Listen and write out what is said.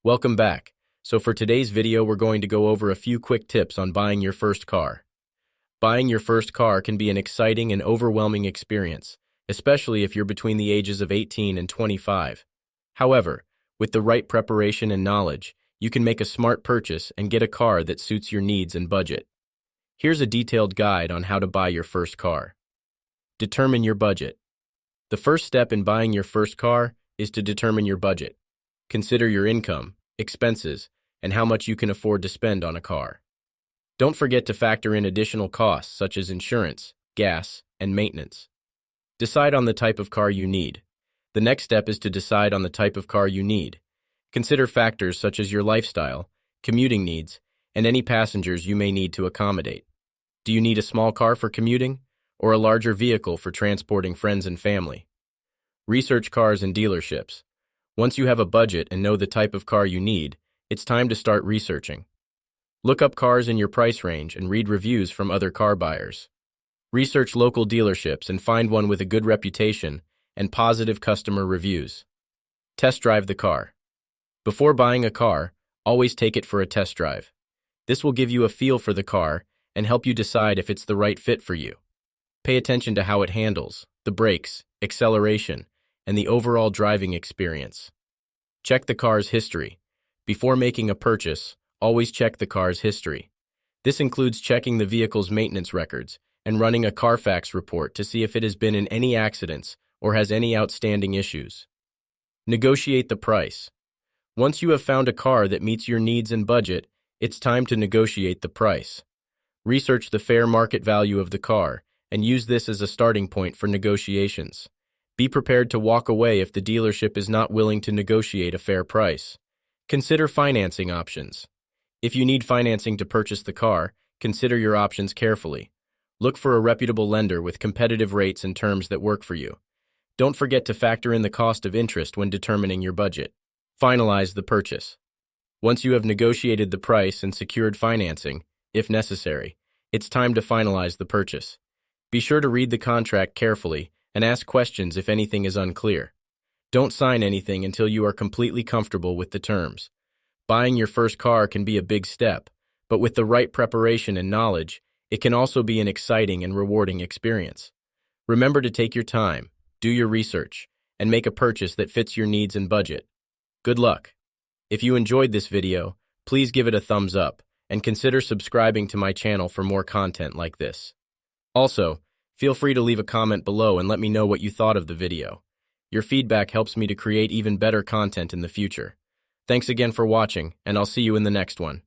Welcome back. So for today's video, we're going to go over a few quick tips on buying your first car. Buying your first car can be an exciting and overwhelming experience, especially if you're between the ages of 18 and 25. However, with the right preparation and knowledge, you can make a smart purchase and get a car that suits your needs and budget. Here's a detailed guide on how to buy your first car. Determine your budget. The first step in buying your first car is to determine your budget. Consider your income, expenses, and how much you can afford to spend on a car. Don't forget to factor in additional costs such as insurance, gas, and maintenance. Decide on the type of car you need. The next step is to decide on the type of car you need. Consider factors such as your lifestyle, commuting needs, and any passengers you may need to accommodate. Do you need a small car for commuting, or a larger vehicle for transporting friends and family? Research cars and dealerships. Once you have a budget and know the type of car you need, it's time to start researching. Look up cars in your price range and read reviews from other car buyers. Research local dealerships and find one with a good reputation and positive customer reviews. Test drive the car. Before buying a car, always take it for a test drive. This will give you a feel for the car and help you decide if it's the right fit for you. Pay attention to how it handles, the brakes, acceleration, and the overall driving experience. Check the car's history. Before making a purchase, always check the car's history. This includes checking the vehicle's maintenance records and running a Carfax report to see if it has been in any accidents or has any outstanding issues. Negotiate the price. Once you have found a car that meets your needs and budget, it's time to negotiate the price. Research the fair market value of the car and use this as a starting point for negotiations. Be prepared to walk away if the dealership is not willing to negotiate a fair price. Consider financing options. If you need financing to purchase the car, consider your options carefully. Look for a reputable lender with competitive rates and terms that work for you. Don't forget to factor in the cost of interest when determining your budget. Finalize the purchase. Once you have negotiated the price and secured financing, if necessary, it's time to finalize the purchase. Be sure to read the contract carefully and ask questions if anything is unclear. Don't sign anything until you are completely comfortable with the terms. Buying your first car can be a big step, but with the right preparation and knowledge, it can also be an exciting and rewarding experience. Remember to take your time, do your research, and make a purchase that fits your needs and budget. Good luck! If you enjoyed this video, please give it a thumbs up and consider subscribing to my channel for more content like this. Also, feel free to leave a comment below and let me know what you thought of the video. Your feedback helps me to create even better content in the future. Thanks again for watching, and I'll see you in the next one.